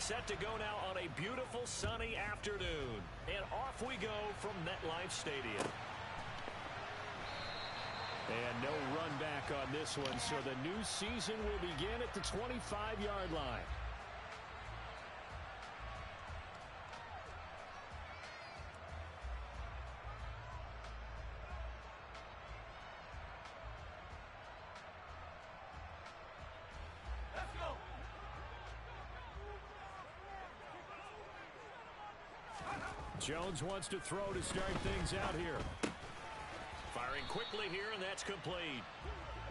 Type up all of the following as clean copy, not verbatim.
set to go now on a beautiful sunny afternoon. And off we go from MetLife Stadium. And no run back on this one, so the new season will begin at the 25-yard line. Jones wants to throw to start things out here. Firing quickly here, and that's complete.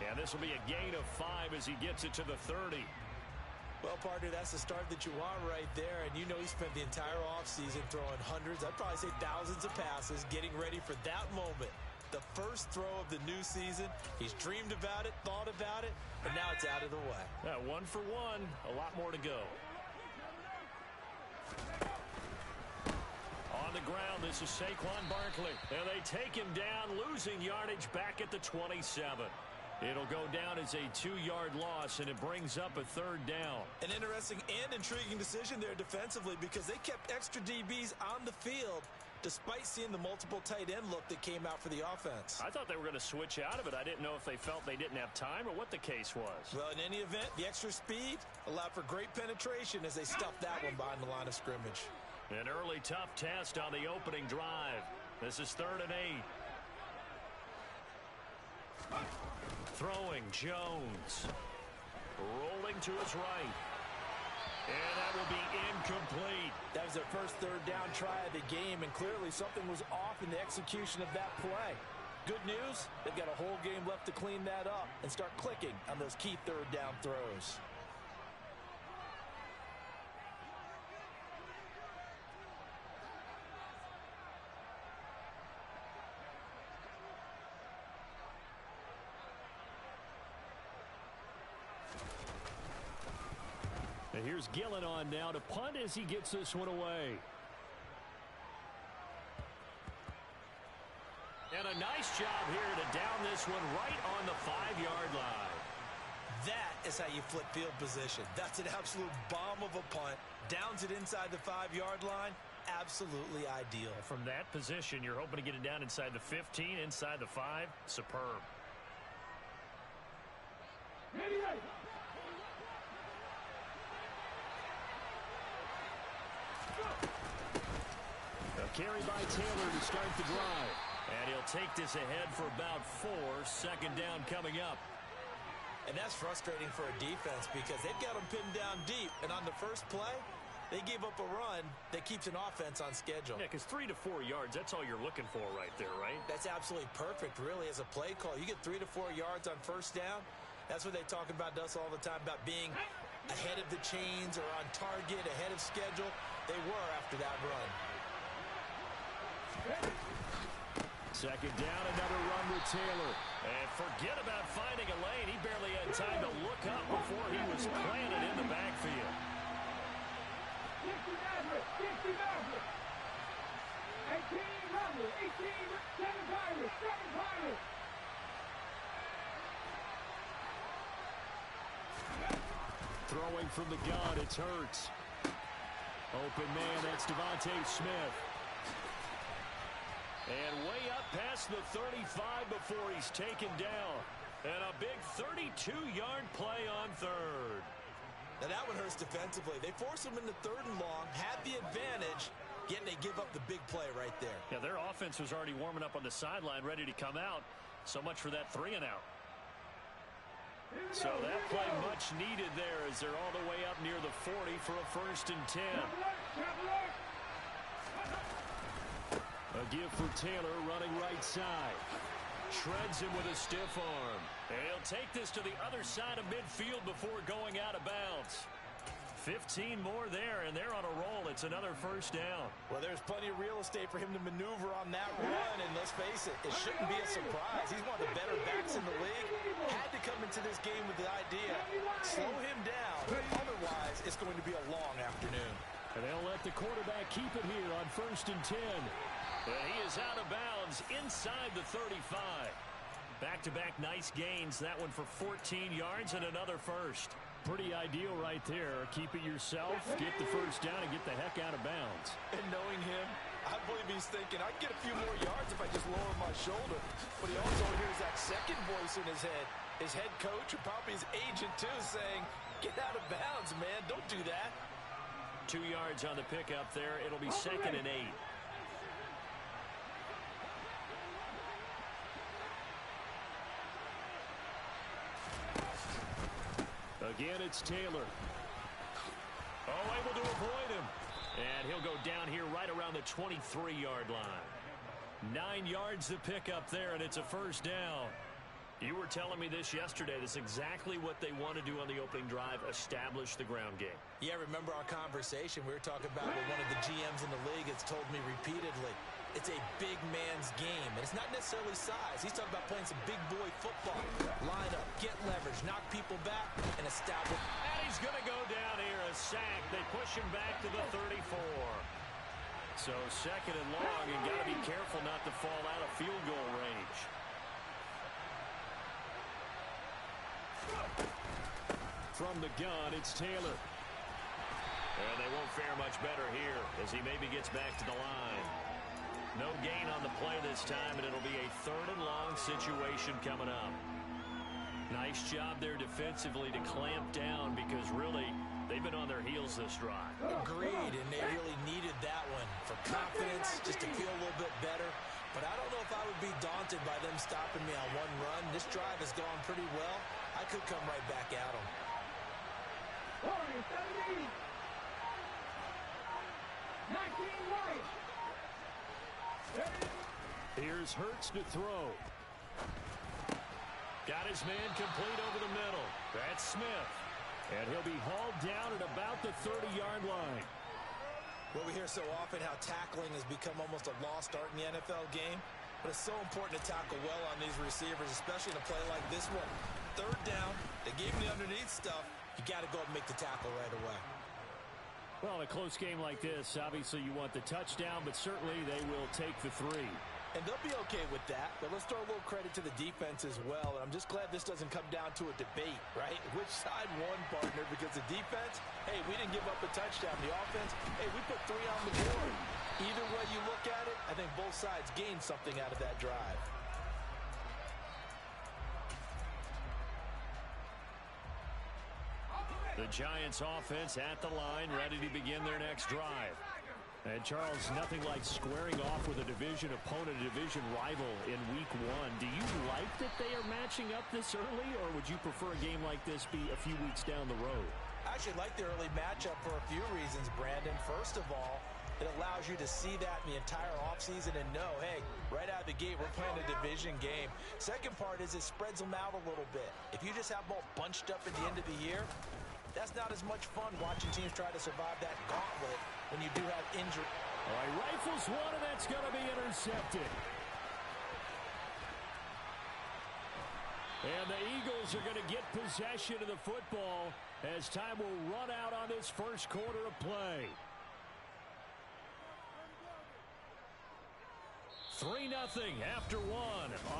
And this will be a gain of 5 as he gets it to the 30. Well, partner, that's the start that you want right there. And you know he spent the entire offseason throwing hundreds, I'd probably say thousands of passes, getting ready for that moment. The first throw of the new season. He's dreamed about it, thought about it, and now it's out of the way. 1 for 1, a lot more to go. On the ground, this is Saquon Barkley. And they take him down, losing yardage back at the 27. It'll go down as a 2-yard loss, and it brings up a 3rd down. An interesting and intriguing decision there defensively because they kept extra DBs on the field despite seeing the multiple tight end look that came out for the offense. I thought they were going to switch out of it. I didn't know if they felt they didn't have time or what the case was. Well, in any event, the extra speed allowed for great penetration as they stuffed that one behind the line of scrimmage. An early tough test on the opening drive. This is 3rd and 8. Throwing Jones. Rolling to his right. And that will be incomplete. That was their first 3rd down try of the game, and clearly something was off in the execution of that play. Good news, they've got a whole game left to clean that up and start clicking on those key 3rd down throws. And here's Gillen on now to punt as he gets this one away. And a nice job here to down this one right on the 5-yard line. That is how you flip field position. That's an absolute bomb of a punt. Downs it inside the 5-yard line. Absolutely ideal. From that position, you're hoping to get it down inside the 15, inside the 5. Superb. A carry by Taylor to start the drive. And he'll take this ahead for about 4. 2nd down coming up. And that's frustrating for a defense because they've got them pinned down deep. And on the first play, they gave up a run that keeps an offense on schedule. Yeah, because 3 to 4 yards, that's all you're looking for right there, right? That's absolutely perfect, really, as a play call. You get 3 to 4 yards on first down. That's what they talk about to us all the time, about being ahead of the chains or on target, ahead of schedule. They were after that run. 2nd down, another run with Taylor. And forget about finding a lane. He barely had time to look up before he was planted in the backfield. Throwing from the gun, it's Hurts. Open man, that's Devontae Smith. And way up past the 35 before he's taken down. And a big 32-yard play on 3rd. Now that one hurts defensively. They force him into 3rd and long, had the advantage, yet they give up the big play right there. Yeah, their offense was already warming up on the sideline, ready to come out. So much for that 3 and out. So that play much needed there as they're all the way up near the 40 for a 1st and 10. A give for Taylor running right side. Shreds him with a stiff arm. And he'll take this to the other side of midfield before going out of bounds. 15 more there, and they're on a roll. It's another 1st down. Well, there's plenty of real estate for him to maneuver on that run, and let's face it, it shouldn't be a surprise. He's one of the better backs in the league. Had to come into this game with the idea, slow him down. Otherwise, it's going to be a long afternoon. And they'll let the quarterback keep it here on 1st and 10. And he is out of bounds inside the 35. Back-to-back nice gains. That one for 14 yards and another 1st. Pretty ideal right there. Keep it yourself, get the first down, and get the heck out of bounds. And knowing him, I believe he's thinking, I can get a few more yards if I just lower my shoulder. But he also hears that second voice in his head. His head coach, or probably his agent too, saying, get out of bounds, man. Don't do that. 2 yards on the pickup there. It'll be 2nd and 8. Again, it's Taylor. Oh, able to avoid him. And he'll go down here right around the 23-yard line. 9 yards to pick up there, and it's a first down. You were telling me this yesterday. This is exactly what they want to do on the opening drive, establish the ground game. Yeah, remember our conversation? We were talking about what one of the GMs in the league has told me repeatedly. It's a big man's game, and it's not necessarily size. He's talking about playing some big boy football. Line up, get leverage, knock people back, and establish. And he's going to go down here, a sack. They push him back to the 34. So 2nd and long, and got to be careful not to fall out of field goal range. From the gun, it's Taylor. And they won't fare much better here as he maybe gets back to the line. No gain on the play this time, and it'll be a 3rd and long situation coming up. Nice job there defensively to clamp down because really they've been on their heels this drive. Agreed, and they really needed that one for confidence, just to feel a little bit better. But I don't know if I would be daunted by them stopping me on one run. This drive has gone pretty well. I could come right back at them. Here's Hurts to throw. Got his man complete over the middle. That's Smith. And he'll be hauled down at about the 30-yard line. Well, we hear so often how tackling has become almost a lost art in the NFL game. But it's so important to tackle well on these receivers, especially in a play like this one. 3rd down, they gave him the underneath stuff. You got to go and make the tackle right away. Well, in a close game like this, obviously you want the touchdown, but certainly they will take the 3. And they'll be okay with that. But let's throw a little credit to the defense as well. And I'm just glad this doesn't come down to a debate, right? Which side won, partner? Because the defense, hey, we didn't give up a touchdown. The offense, hey, we put 3 on the board. Either way you look at it, I think both sides gained something out of that drive. The Giants offense at the line, ready to begin their next drive. And Charles, nothing like squaring off with a division opponent, a division rival in week 1. Do you like that they are matching up this early, or would you prefer a game like this be a few weeks down the road? I actually like the early matchup for a few reasons, Brandon. First of all, it allows you to see that in the entire offseason and know, hey, right out of the gate, we're playing a division game. Second part is it spreads them out a little bit. If you just have them all bunched up at the end of the year, that's not as much fun watching teams try to survive that gauntlet when you do have injury. All right, rifles one, and that's going to be intercepted. And the Eagles are going to get possession of the football as time will run out on this first quarter of play. 3-0 after 1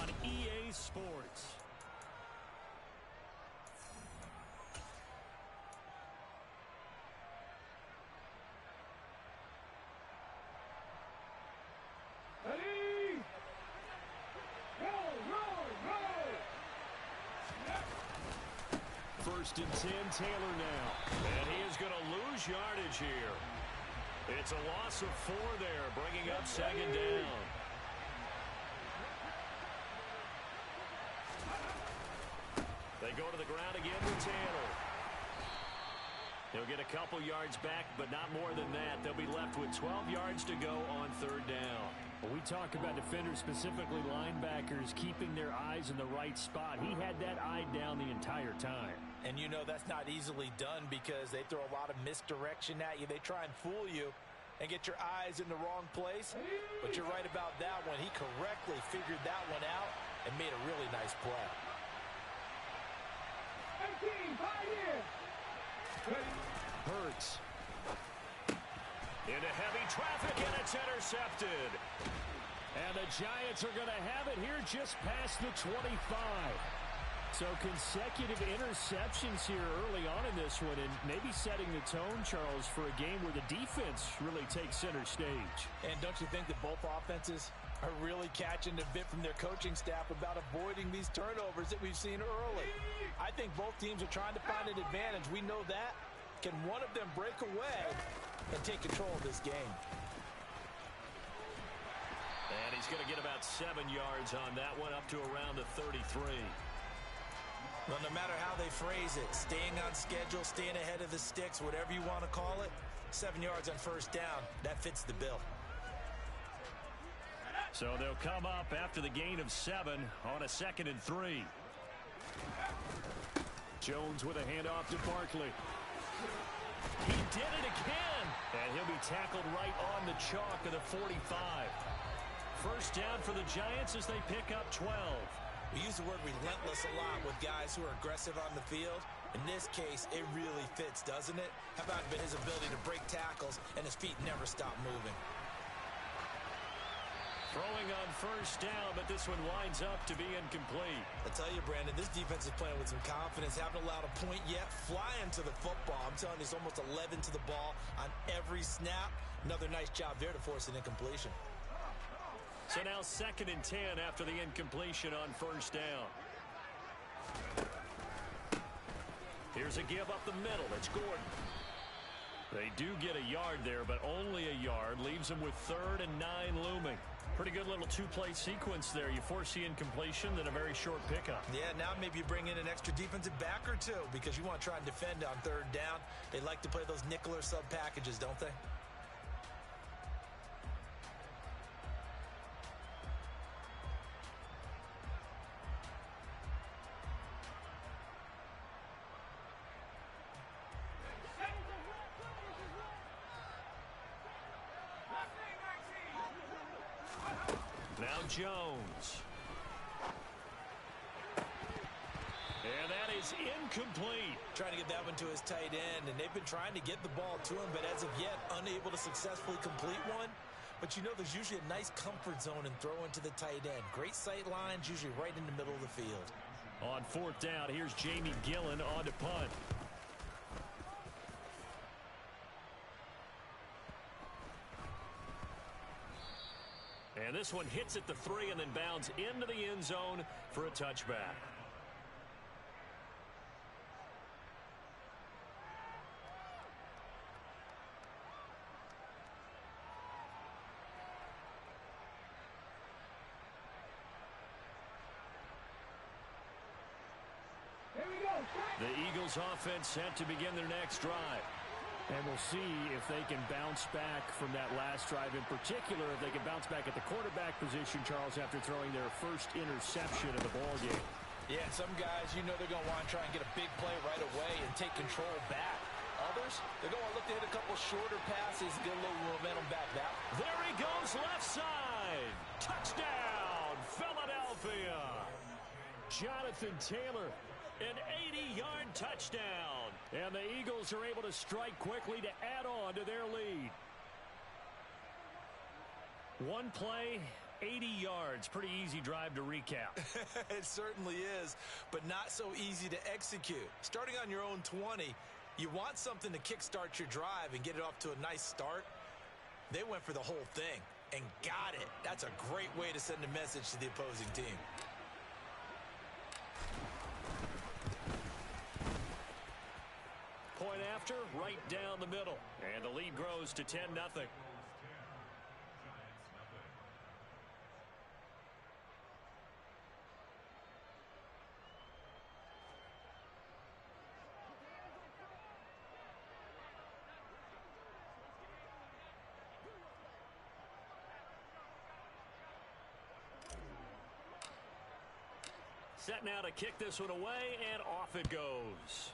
on EA Sports. First and 10, Taylor now. And he is going to lose yardage here. It's a loss of 4 there, bringing up 2nd down. They go to the ground again with Taylor. He'll get a couple yards back, but not more than that. They'll be left with 12 yards to go on 3rd down. When we talk about defenders, specifically linebackers, keeping their eyes in the right spot. He had that eye down the entire time. And you know that's not easily done because they throw a lot of misdirection at you. They try and fool you and get your eyes in the wrong place. But you're right about that one. He correctly figured that one out and made a really nice play. Hurts. Into heavy traffic, and it's intercepted. And the Giants are going to have it here just past the 25. So consecutive interceptions here early on in this one, and maybe setting the tone, Charles, for a game where the defense really takes center stage. And don't you think that both offenses are really catching a bit from their coaching staff about avoiding these turnovers that we've seen early? I think both teams are trying to find an advantage. We know that. Can one of them break away and take control of this game? And he's going to get about 7 yards on that one, up to around the 33. Well, no matter how they phrase it, staying on schedule, staying ahead of the sticks, whatever you want to call it, 7 yards on first down, that fits the bill. So they'll come up after the gain of 7 on a 2nd and 3. Jones with a handoff to Barkley. He did it again, and he'll be tackled right on the chalk of the 45. First down for the Giants as they pick up 12. We use the word relentless a lot with guys who are aggressive on the field. In this case, it really fits, doesn't it? How about his ability to break tackles and his feet never stop moving? Throwing on first down, but this one winds up to be incomplete. I tell you, Brandon, this defense is playing with some confidence. Haven't allowed a point yet. Flying to the football. I'm telling you, it's almost 11 to the ball on every snap. Another nice job there to force an incompletion. So now 2nd and 10 after the incompletion on first down. Here's a give up the middle. It's Gordon. They do get a yard there, but only a yard. Leaves them with 3rd and 9 looming. Pretty good little two-play sequence there. You force the incompletion, then a very short pickup. Yeah, now maybe you bring in an extra defensive back or two because you want to try and defend on 3rd down. They like to play those nickel or sub packages, don't they? Jones. And that is incomplete. Trying to get that one to his tight end, and they've been trying to get the ball to him, but as of yet, unable to successfully complete one. But you know there's usually a nice comfort zone in throwing to the tight end. Great sight lines, usually right in the middle of the field. On 4th down, here's Jamie Gillen on to punt. And this one hits at the 3 and then bounds into the end zone for a touchback. The Eagles offense set to begin their next drive. And we'll see if they can bounce back from that last drive. In particular, if they can bounce back at the quarterback position, Charles, after throwing their first interception of the ballgame. Yeah, some guys, you know they're going to want to try and get a big play right away and take control back. Others, they're going to look to hit a couple shorter passes and get a little momentum back. There he goes, left side. Touchdown, Philadelphia. Jonathan Taylor, an 80-yard touchdown. And the Eagles are able to strike quickly to add on to their lead. One play, 80 yards. Pretty easy drive to recap. It certainly is, but not so easy to execute. Starting on your own 20, you want something to kickstart your drive and get it off to a nice start. They went for the whole thing and got it. That's a great way to send a message to the opposing team. Point after, right down the middle. And the lead grows to 10-0. Set now to kick this one away, and off it goes.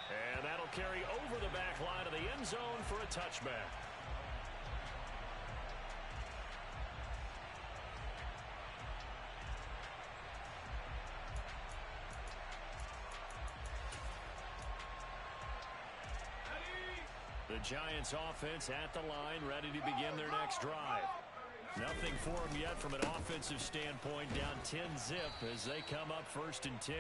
And that'll carry over the back line of the end zone for a touchback. The Giants offense at the line, ready to begin their next drive. Nothing for them yet from an offensive standpoint, down 10-zip as they come up 1st and 10.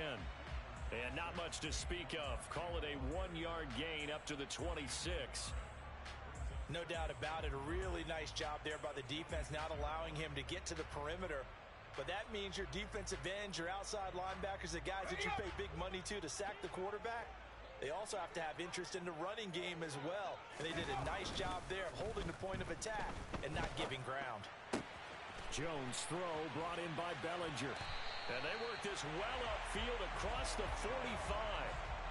And not much to speak of. Call it a 1-yard gain up to the 26. No doubt about it. A really nice job there by the defense, not allowing him to get to the perimeter. But that means your defensive ends, your outside linebackers, the guys that you pay big money to sack the quarterback, they also have to have interest in the running game as well. And they did a nice job there of holding the point of attack and not giving ground. Jones' throw brought in by Bellinger. And they work this well upfield across the 45.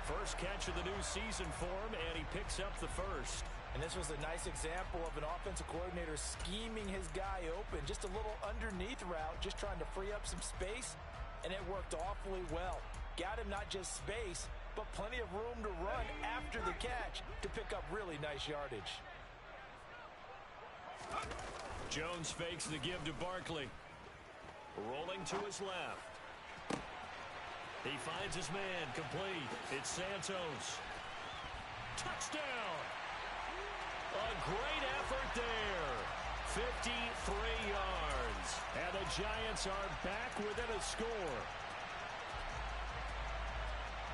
First catch of the new season for him, and he picks up the first. And this was a nice example of an offensive coordinator scheming his guy open. Just a little underneath route, just trying to free up some space, and it worked awfully well. Got him not just space, but plenty of room to run after the catch to pick up really nice yardage. Jones fakes the give to Barkley. Rolling to his left. He finds his man, complete. It's Santos. Touchdown! A great effort there. 53 yards. And the Giants are back within a score.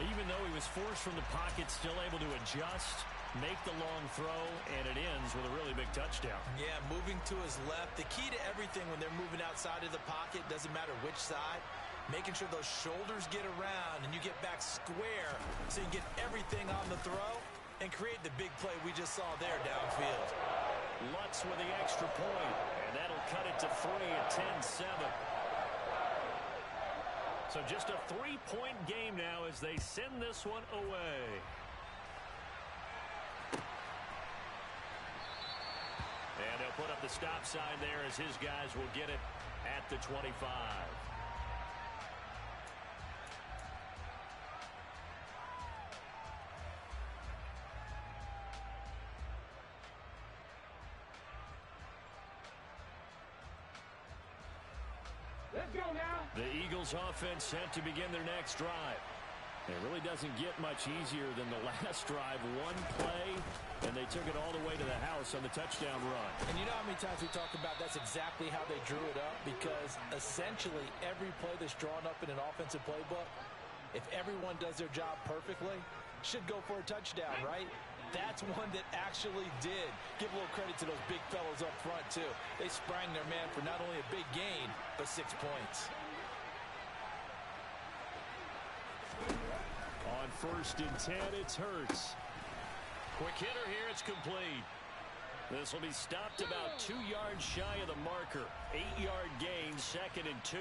Even though he was forced from the pocket, still able to adjust, make the long throw, and it ends with a really big touchdown. Yeah, moving to his left. The key to everything when they're moving outside of the pocket, doesn't matter which side, making sure those shoulders get around and you get back square so you get everything on the throw and create the big play we just saw there downfield. Lutz with the extra point, and that'll cut it to 3 at 10-7. So just a 3-point game now as they send this one away. And they'll put up the stop sign there as his guys will get it at the 25. Let's go now. The Eagles offense set to begin their next drive. It really doesn't get much easier than the last drive. One play, and they took it all the way to the house on the touchdown run. And you know how many times we talk about that's exactly how they drew it up? Because essentially every play that's drawn up in an offensive playbook, if everyone does their job perfectly, should go for a touchdown, right? That's one that actually did. Give a little credit to those big fellows up front, too. They sprang their man for not only a big gain, but 6 points. On 1st and 10, it's Hurts. Quick hitter here, it's complete. This will be stopped about 2 yards shy of the marker. 8-yard gain, 2nd and 2.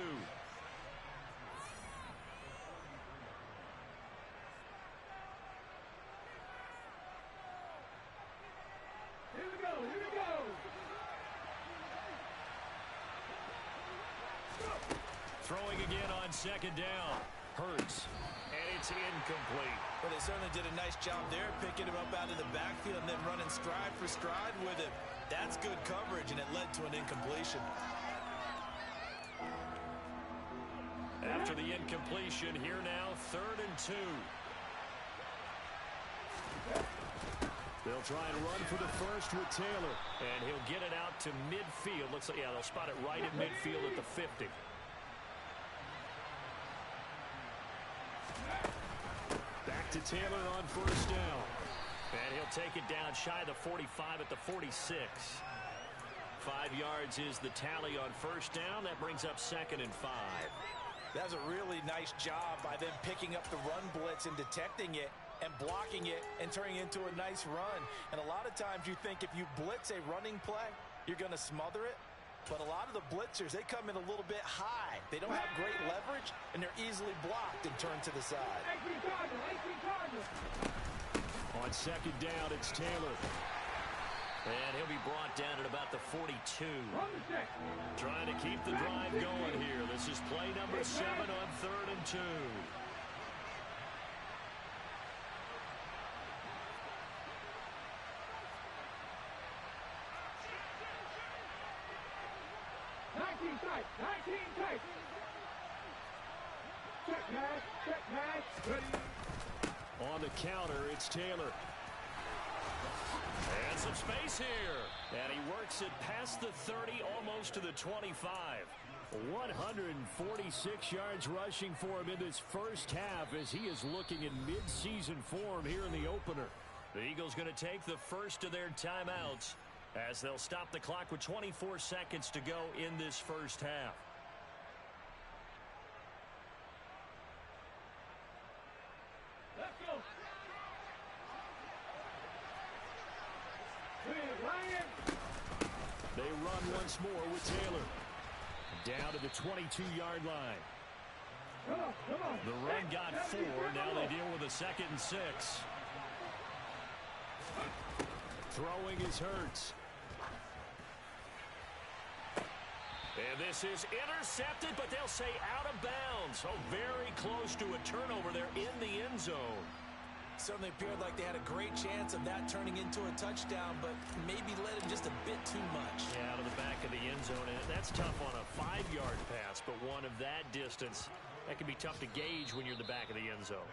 Here we go. Here we go. Throwing again on 2nd down. Hurts. And it's incomplete. Well, they certainly did a nice job there, picking him up out of the backfield and then running stride for stride with him. That's good coverage, and it led to an incompletion. After the incompletion, here now, 3rd and 2. They'll try and run for the first with Taylor. And he'll get it out to midfield. Looks like, yeah, they'll spot it right at midfield at the 50. Back to Taylor on 1st down. And he'll take it down shy of the 45 at the 46. 5 yards is the tally on 1st down. That brings up 2nd and 5. That was a really nice job by them picking up the run blitz and detecting it and blocking it and turning it into a nice run. And a lot of times you think if you blitz a running play, you're going to smother it. But a lot of the blitzers, they come in a little bit high. They don't have great leverage, and they're easily blocked and turned to the side. On 2nd down, it's Taylor. And he'll be brought down at about the 42. Trying to keep the drive going here. This is play number 7 on 3rd and 2. On the counter, it's Taylor. And some space here. And he works it past the 30, almost to the 25. 146 yards rushing for him in this first half as he is looking in mid-season form here in the opener. The Eagles going to take the first of their timeouts as they'll stop the clock with 24 seconds to go in this first half. Let's go. Ryan. They run once more with Taylor. Down to the 22-yard line. Come on. The run got 4. Now they deal with a 2nd and 6. Throwing is Hurts. And this is intercepted, but they'll say out of bounds. Oh, very close to a turnover there in the end zone. Certainly appeared like they had a great chance of that turning into a touchdown, but maybe led him just a bit too much. Yeah, out of the back of the end zone, and that's tough on a 5-yard pass, but one of that distance, that can be tough to gauge when you're in the back of the end zone.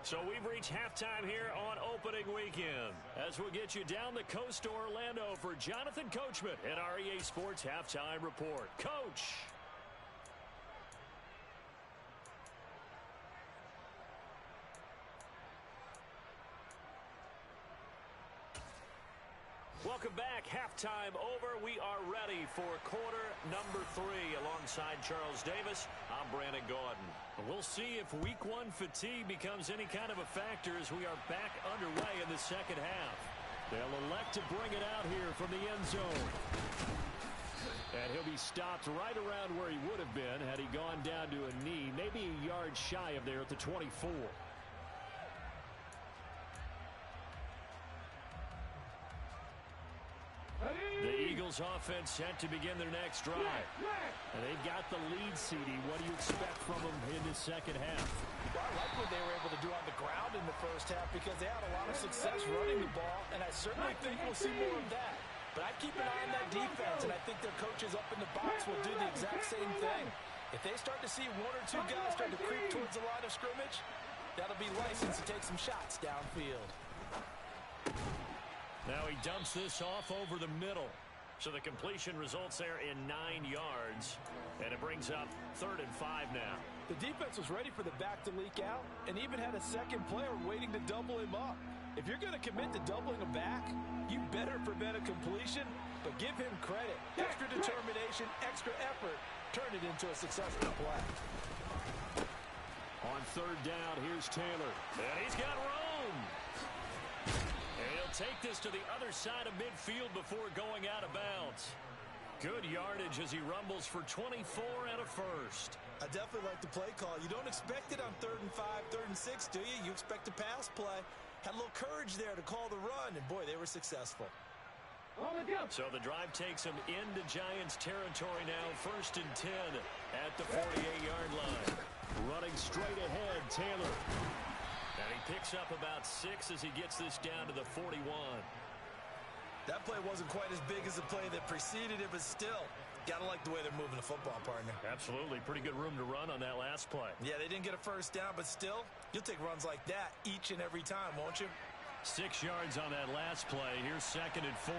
So we've reached halftime here on opening weekend. As we'll get you down the coast to Orlando for Jonathan Coachman at our EA Sports Halftime Report. Coach! Welcome back. Halftime over. We are ready for quarter number 3. Alongside Charles Davis, I'm Brandon Gaudin. We'll see if week 1 fatigue becomes any kind of a factor as we are back underway in the second half. They'll elect to bring it out here from the end zone. And he'll be stopped right around where he would have been had he gone down to a knee, maybe a yard shy of there at the 24. The Eagles offense set to begin their next drive. And they've got the lead, CD. What do you expect from them in the second half? Well, I like what they were able to do on the ground in the first half because they had a lot of success running the ball, and I certainly think we'll see more of that. But I'd keep an eye on that defense, and I think their coaches up in the box will do the exact same thing. If they start to see 1 or 2 guys start to creep towards the line of scrimmage, that'll be license to take some shots downfield. Now he dumps this off over the middle. So the completion results there in 9 yards. And it brings up 3rd and 5 now. The defense was ready for the back to leak out and even had a second player waiting to double him up. If you're going to commit to doubling him back, you better prevent a completion, but give him credit. Extra determination, extra effort, turn it into a successful play. On 3rd down, here's Taylor. And he's got room. And he'll take this to the other side of midfield before going out of bounds. Good yardage as he rumbles for 24 and a first. I definitely like the play call. You don't expect it on 3rd and 5, 3rd and 6, do you? You expect a pass play. Had a little courage there to call the run, and boy, they were successful. So the drive takes him into Giants territory now, 1st and 10 at the 48-yard line. Running straight ahead, Taylor. And he picks up about 6 as he gets this down to the 41. That play wasn't quite as big as the play that preceded it, but still, gotta like the way they're moving the football, partner. Absolutely. Pretty good room to run on that last play. Yeah, they didn't get a first down, but still, you'll take runs like that each and every time, won't you? 6 yards on that last play. Here's 2nd and 4.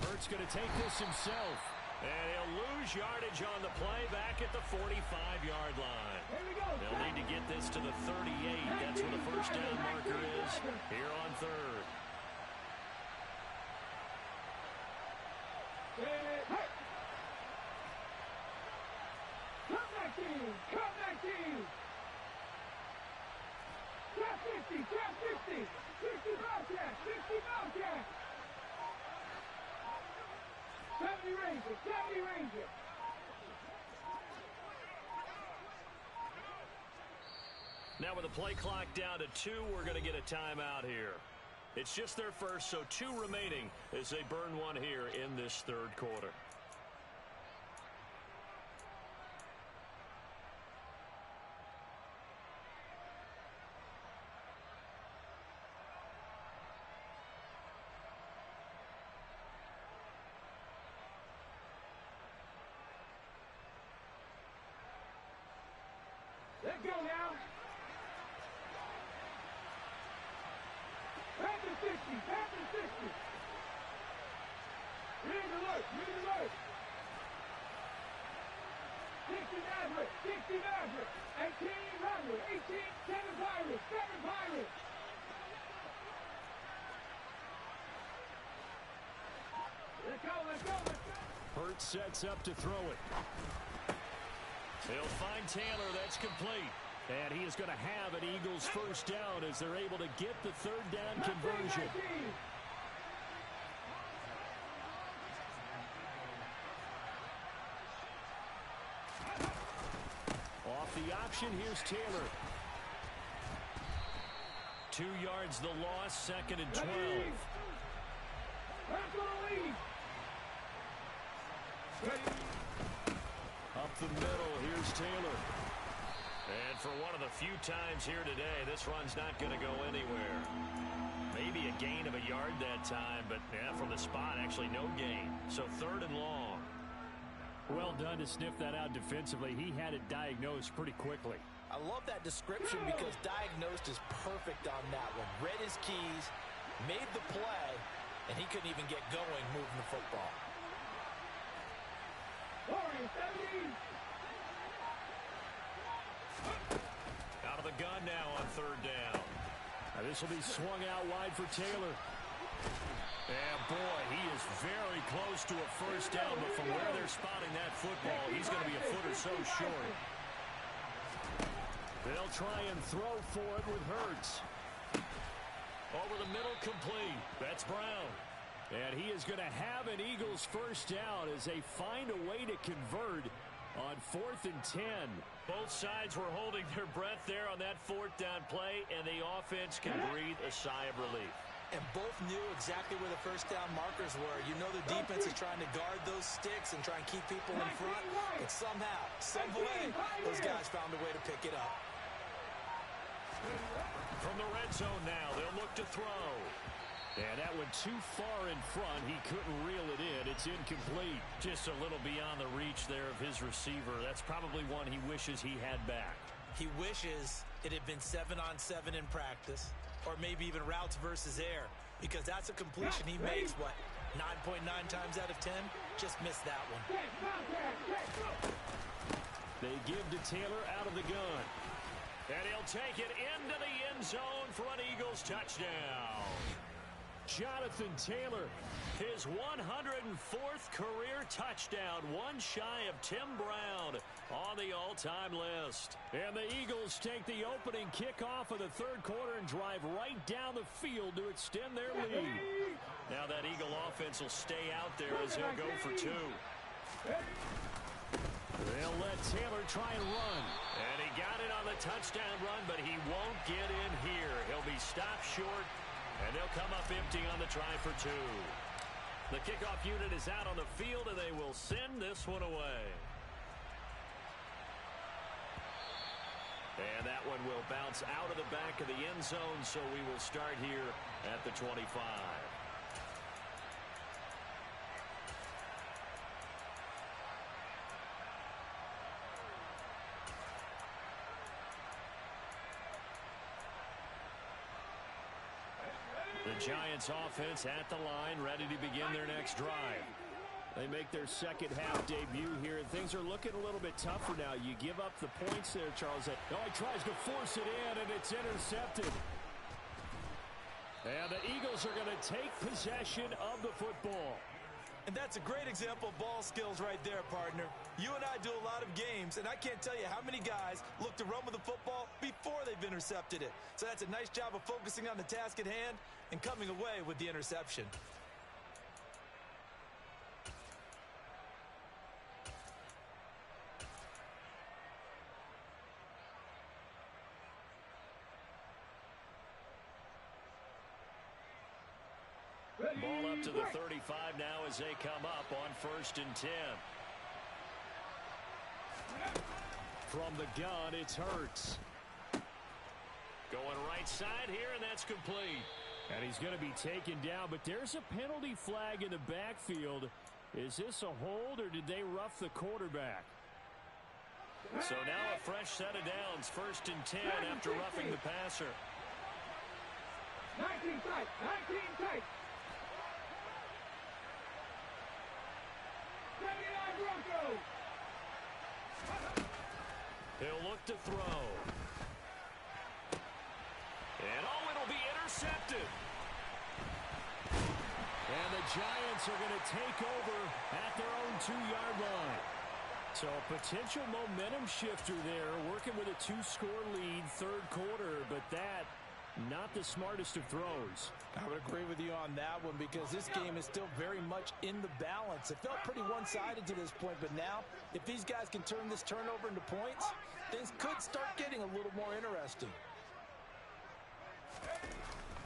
Hurts going to take this himself. And he'll lose yardage on the play back at the 45-yard line. They'll need to get this to the 38. That's where the first down marker is here on 3rd. Come back team! Come back team! Trap 50! Trap 50! 60 Bobcat! 60 Bobcat! 70 Ranger! 70 Ranger! Now with the play clock down to 2, we're going to get a timeout here. It's just their first, so 2 remaining as they burn one here in this 3rd quarter. Let's go! alert, move alert. 60 Maverick, 60 Maverick. 18 Robert, 18, 7 Pirates, 7 Pirates. Let's go, let's go, let's go. Hurts sets up to throw it. They'll find Taylor. That's complete. And he is going to have an Eagles first down as they're able to get the third down conversion. Off the option, here's Taylor. 2 yards the loss, second and 12. Up the middle, here's Taylor. And for one of the few times here today, this run's not going to go anywhere. Maybe a gain of a yard that time, but yeah, from the spot, actually no gain. So third and long. Well done to sniff that out defensively. He had it diagnosed pretty quickly. I love that description because diagnosed is perfect on that one. Read his keys, made the play, and he couldn't even get going moving the football. Out of the gun now on third down. Now this will be swung out wide for Taylor. And boy, he is very close to a first down, but from where they're spotting that football, he's going to be a foot or so short. They'll try and throw for it with Hurts. Over the middle, complete. That's Brown. And he is going to have an Eagles first down as they find a way to convert on 4th and 10. Both sides were holding their breath there on that fourth down play, and the offense can breathe a sigh of relief. And both knew exactly where the first down markers were. You know the defense is trying to guard those sticks and try and keep people in front. But somehow, some way, those guys found a way to pick it up. From the red zone now, they'll look to throw. And that went too far in front. He couldn't reel it in. It's incomplete. Just a little beyond the reach there of his receiver. That's probably one he wishes he had back. He wishes it had been 7-on-7 in practice, or maybe even routes versus air, because that's a completion he makes, what, 9.9 times out of 10? Just missed that one. They give to Taylor out of the gun. And he'll take it into the end zone for an Eagles touchdown. Jonathan Taylor, his 104th career touchdown, one shy of Tim Brown on the all-time list. And the Eagles take the opening kickoff of the third quarter and drive right down the field to extend their lead. Now that Eagle offense will stay out there as he'll go for two. They'll let Taylor try and run. And he got it on the touchdown run, but he won't get in here. He'll be stopped short. And they'll come up empty on the try for two. The kickoff unit is out on the field, and they will send this one away. And that one will bounce out of the back of the end zone, so we will start here at the 25. The Giants offense at the line, ready to begin their next drive. They make their second half debut here, and things are looking a little bit tougher now. You give up the points there, Charles. Oh, he tries to force it in, and it's intercepted. And the Eagles are going to take possession of the football. And that's a great example of ball skills right there, partner. You and I do a lot of games, and I can't tell you how many guys look to run with the football before they've intercepted it. So that's a nice job of focusing on the task at hand and coming away with the interception. Ball up to the 35 now as they come up on 1st and 10. From the gun, it's Hurts. Going right side here, and that's complete. And he's going to be taken down, but there's a penalty flag in the backfield. Is this a hold, or did they rough the quarterback? So now a fresh set of downs, 1st and 10 after roughing the passer. 19 tight, 19 tight. left to throw. And it'll be intercepted. And the Giants are going to take over at their own 2-yard line. So a potential momentum shifter there, working with a 2-score lead, third quarter, but that, not the smartest of throws. I would agree with you on that one because this game is still very much in the balance. It felt pretty one-sided to this point, but now, if these guys can turn this turnover into points, things could start getting a little more interesting.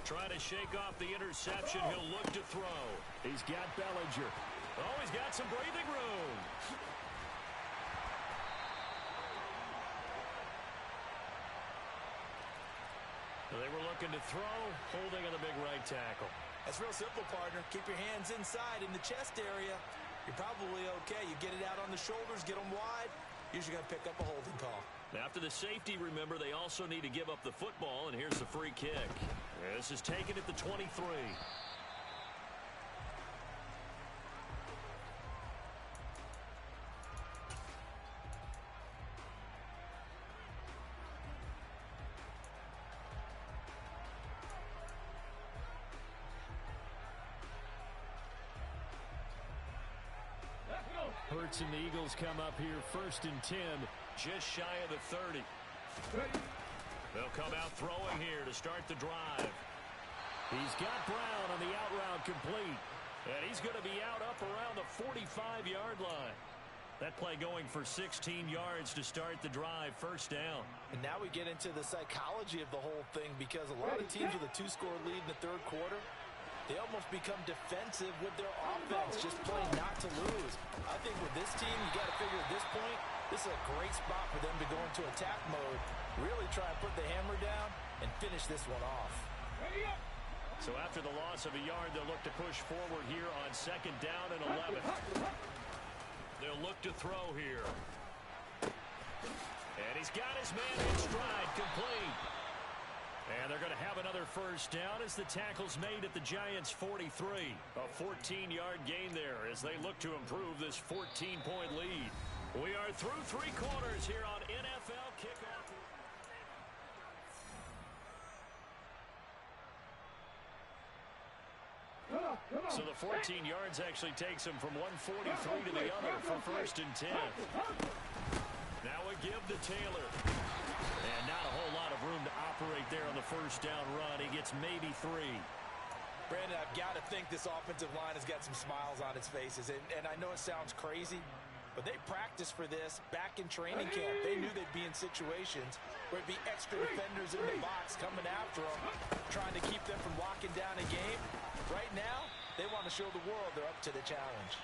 Trying to shake off the interception. He'll look to throw. He's got Bellinger. Oh, he's got some breathing room. They were looking to throw, holding on the big right tackle. That's real simple, partner. Keep your hands inside in the chest area. You're probably okay. You get it out on the shoulders, get them wide. Usually going to pick up a holding call. After the safety, remember, they also need to give up the football, and here's the free kick. This is taken at the 23. Hurts and the Eagles come up here first and 10, just shy of the 30. They'll come out throwing here to start the drive. He's got Brown on the out route complete, and he's going to be out up around the 45-yard line. That play going for 16 yards to start the drive, first down. And now we get into the psychology of the whole thing because a lot of teams with a 2-score lead in the third quarter, they almost become defensive with their offense, just playing not to lose. I think with this team, you got to figure at this point, this is a great spot for them to go into attack mode, really try and put the hammer down and finish this one off. So after the loss of a yard, they'll look to push forward here on second down and 11. They'll look to throw here. And he's got his man in stride, complete. And they're going to have another first down as the tackle's made at the Giants' 43. A 14-yard gain there as they look to improve this 14-point lead. We are through 3 quarters here on NFL Kickoff. So the 14 yards actually takes him from 143 to the other for first and 10. Now we give to Taylor. And not a whole lot of room to operate there on the first down run. He gets maybe 3. Brandon, I've got to think this offensive line has got some smiles on its faces. And I know it sounds crazy, but they practiced for this back in training camp. They knew they'd be in situations where it'd be extra defenders in the box coming after them, trying to keep them from locking down a game. Right now, they want to show the world they're up to the challenge.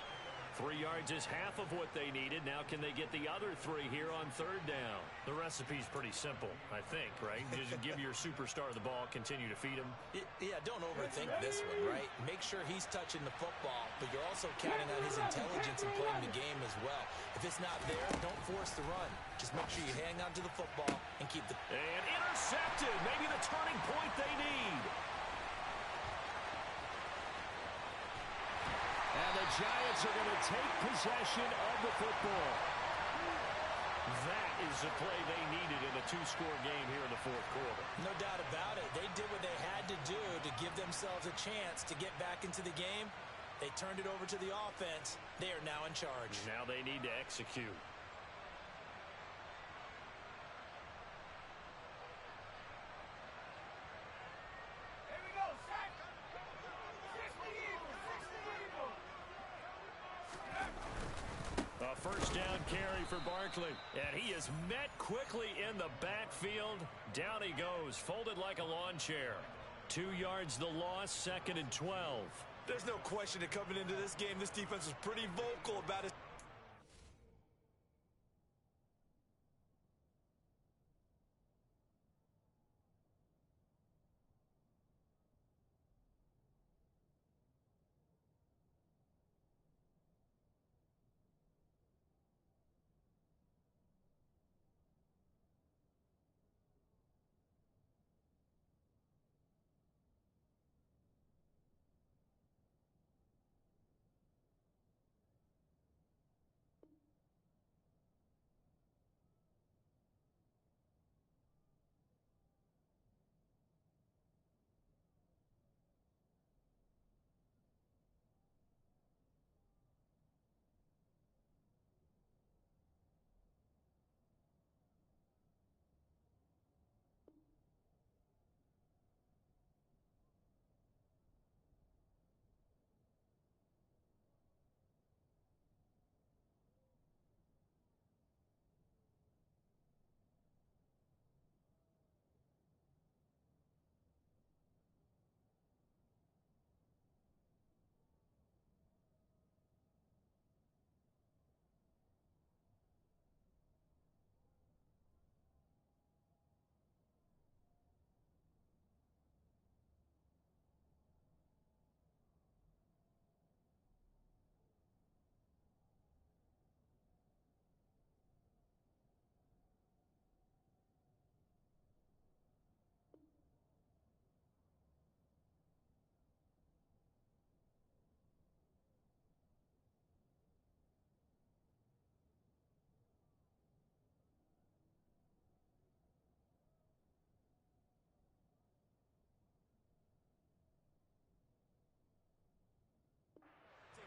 3 yards is half of what they needed. Now can they get the other 3 here on third down? The recipe's pretty simple, I think, right? Just give your superstar the ball, continue to feed him. Yeah, don't overthink this one, right? Make sure he's touching the football, but you're also counting on his intelligence in playing the game as well. If it's not there, don't force the run. Just make sure you hang on to the football and keep the... And intercepted! Maybe the turning point they need. And the Giants are going to take possession of the football. That is the play they needed in a 2-score game here in the fourth quarter. No doubt about it. They did what they had to do to give themselves a chance to get back into the game. They turned it over to the offense. They are now in charge. Now they need to execute. First down carry for Barkley. And he is met quickly in the backfield. Down he goes, folded like a lawn chair. 2 yards the loss, second and 12. There's no question that coming into this game, this defense was pretty vocal about it.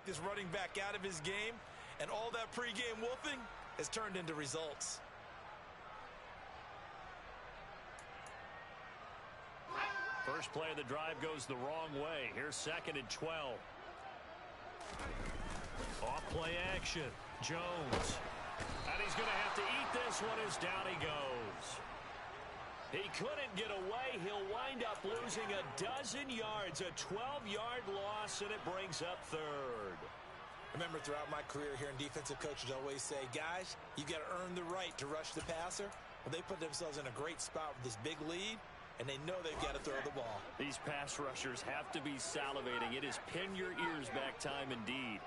this running back out of his game, and all that pregame wolfing has turned into results. First play of the drive goes the wrong way. Here's 2nd and 12. Off play action. Jones. And he's going to have to eat this one as down he goes. He couldn't get away. He'll wind up losing a dozen yards, a 12-yard loss, and it brings up 3rd. Remember, throughout my career here in defensive coaches always say, guys, you got to earn the right to rush the passer. Well, they put themselves in a great spot with this big lead, and they know they've got to throw the ball. These pass rushers have to be salivating. It is pin your ears back time indeed.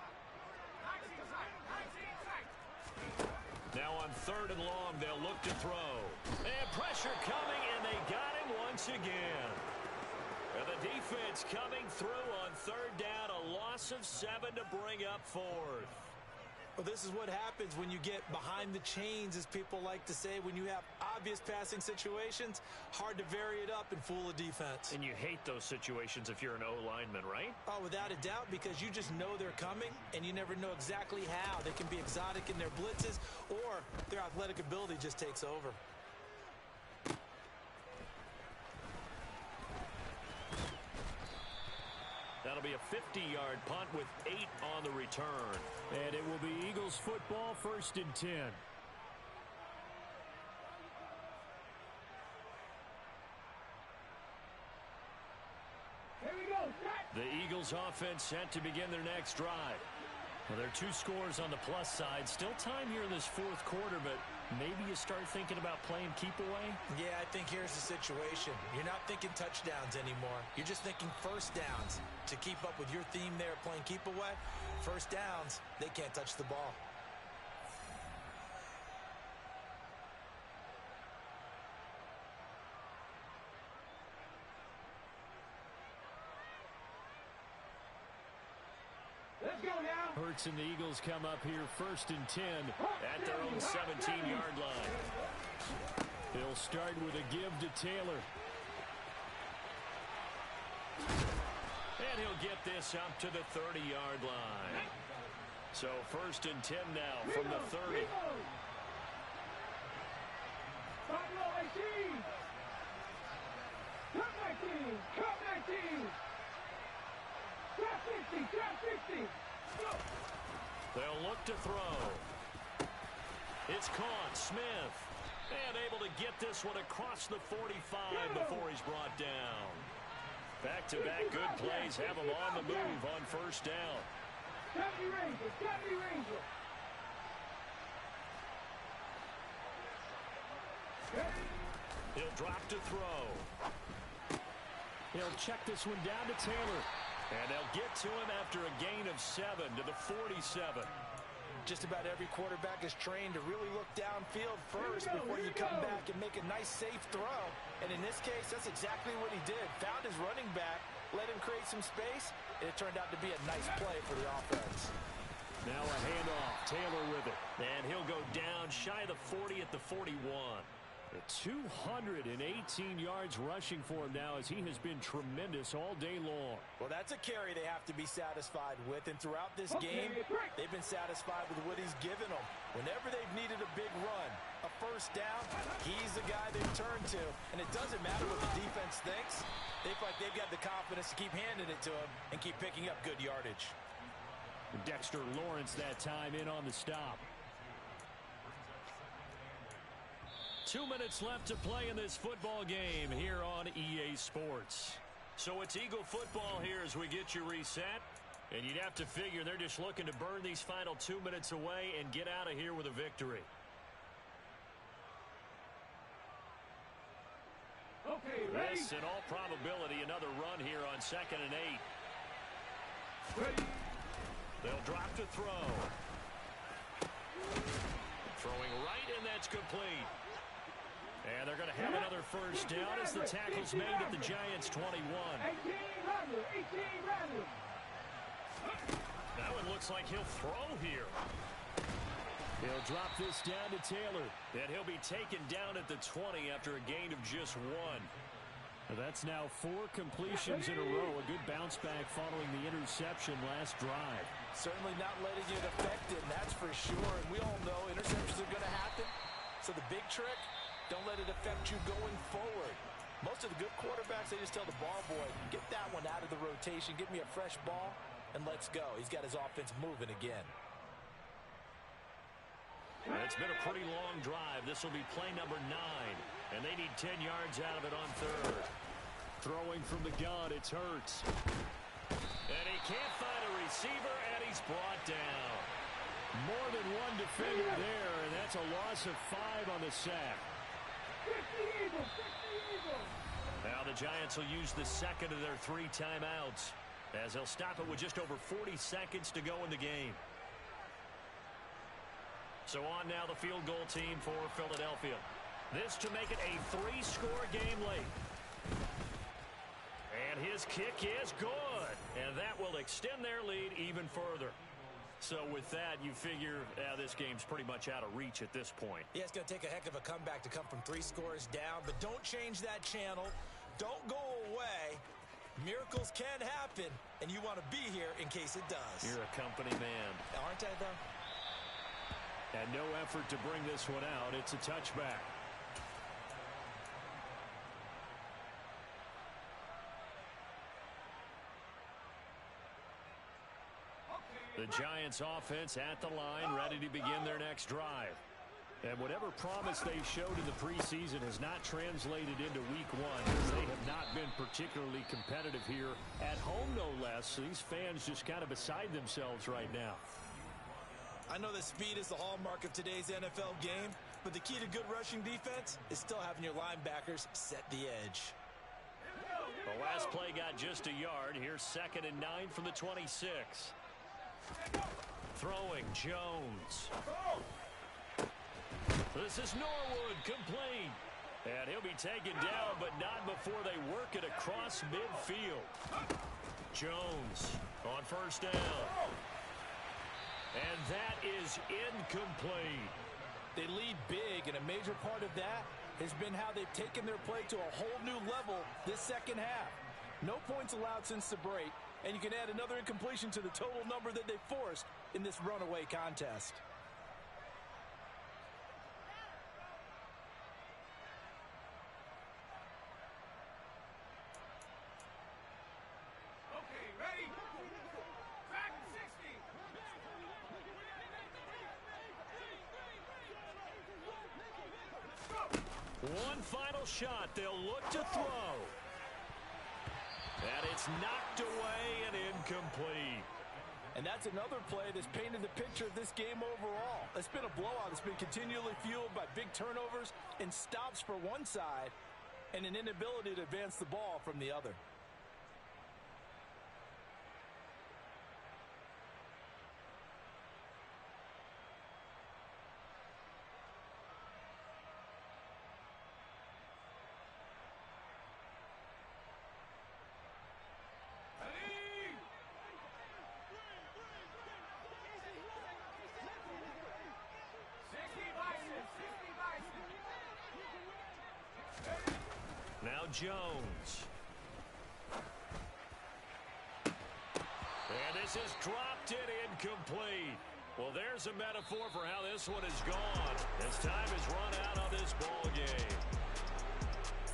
Now on 3rd and long, they'll look to throw. And pressure coming, and they got him once again. And the defense coming through on 3rd down, a loss of 7 to bring up 4th. Well, this is what happens when you get behind the chains, as people like to say. When you have obvious passing situations, hard to vary it up and fool a defense. And you hate those situations if you're an O-lineman, right? Oh, without a doubt, because you just know they're coming, and you never know exactly how. They can be exotic in their blitzes, or their athletic ability just takes over. That'll be a 50-yard punt with 8 on the return. And it will be Eagles football, 1st and 10. Here we go, set. The Eagles offense set to begin their next drive. Well, there are 2 scores on the plus side. Still time here in this 4th quarter, but maybe you start thinking about playing keep away? Yeah, I think here's the situation. You're not thinking touchdowns anymore. You're just thinking first downs. To keep up with your theme there, playing keep away, first downs, they can't touch the ball. Let's go now. Hurts and the Eagles come up here 1st and 10 at their own 17-yard line. They'll start with a give to Taylor. And he'll get this up to the 30-yard line. So 1st and 10 now from the 30. Buffalo 18. Cut 19. Cut 19. Trap 60. Trap 60. Go. They'll look to throw. It's caught. Smith. And able to get this one across the 45 before he's brought down. Back-to-back good plays have him on the move on 1st down. 70 Rangers. 70 Rangers. He'll drop to throw. He'll check this one down to Taylor. And they'll get to him after a gain of 7 to the 47. Just about every quarterback is trained to really look downfield first before you come back and make a nice, safe throw. And in this case, that's exactly what he did. Found his running back, let him create some space, and it turned out to be a nice play for the offense. Now a handoff. Taylor with it. And he'll go down shy of the 40 at the 41. 218 yards rushing for him now, as he has been tremendous all day long. Well, that's a carry they have to be satisfied with, and throughout this game, they've been satisfied with what he's given them. Whenever they've needed a big run, a first down, he's the guy they've turned to, and it doesn't matter what the defense thinks. They feel like they've got the confidence to keep handing it to him and keep picking up good yardage. Dexter Lawrence that time in on the stop. 2 minutes left to play in this football game here on EA Sports. So it's Eagle football here as we get you reset. And you'd have to figure they're just looking to burn these final 2 minutes away and get out of here with a victory. Okay, ready? Yes, in all probability, another run here on 2nd and 8. Ready? They'll drop to throw. Throwing right, and that's complete. And they're going to have another first down as the tackle's made at the Giants' 21. 18 Randall. 18 Randall. That one looks like he'll throw here. He'll drop this down to Taylor. And he'll be taken down at the 20 after a gain of just 1. That's now 4 completions in a row. A good bounce back following the interception last drive. Certainly not letting it affect him, that's for sure. And we all know interceptions are going to happen. So the big trick, don't let it affect you going forward. Most of the good quarterbacks, they just tell the ball boy, get that one out of the rotation, give me a fresh ball, and let's go. He's got his offense moving again. It's been a pretty long drive. This will be play number 9. And they need 10 yards out of it on 3rd. Throwing from the gun, it's Hurts. And he can't find a receiver, and he's brought down. More than one defender there, and that's a loss of 5 on the sack. Now the Giants will use the second of their 3 timeouts, as they'll stop it with just over 40 seconds to go in the game. So on now the field goal team for Philadelphia. This to make it a 3-score game late. And his kick is good. And that will extend their lead even further. So with that, you figure this game's pretty much out of reach at this point. Yeah, it's going to take a heck of a comeback to come from 3 scores down. But don't change that channel. Don't go away. Miracles can happen. And you want to be here in case it does. You're a company man. Aren't I, though? And no effort to bring this one out. It's a touchback. The Giants offense at the line, ready to begin their next drive. And whatever promise they showed in the preseason has not translated into week 1, as they have not been particularly competitive here at home, no less. So these fans just kind of beside themselves right now. I know that speed is the hallmark of today's NFL game, but the key to good rushing defense is still having your linebackers set the edge. The last play got just a yard. Here's 2nd and 9 from the 26. Throwing Jones. This is Norwood, complete. And he'll be taken down, but not before they work it across midfield. Jones on 1st down. And that is incomplete. They lead big, and a major part of that has been how they've taken their play to a whole new level this second half. No points allowed since the break, and you can add another incompletion to the total number that they forced in this runaway contest. One final shot. They'll look to throw. And it's knocked away and incomplete. And that's another play that's painted the picture of this game overall. It's been a blowout. It's been continually fueled by big turnovers and stops for one side and an inability to advance the ball from the other. Now Jones. And this is dropped it incomplete. Well, there's a metaphor for how this one is gone. As time has run out on this ball game.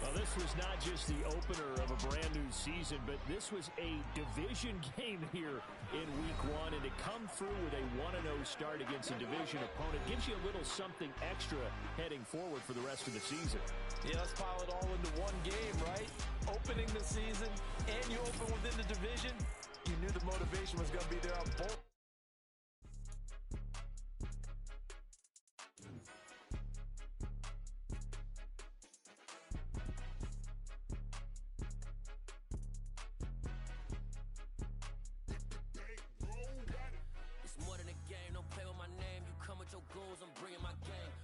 Well, this was not just the opener of a brand new season, but this was a division game here in week 1. And to come through with a 1-0 start against a division opponent gives you a little something extra heading forward for the rest of the season. Yeah, let's pile it all into one game, right? Opening the season, and you open within the division. You knew the motivation was going to be there on both. It's more than a game, don't play with my name. You come with your goals, I'm bringing my game.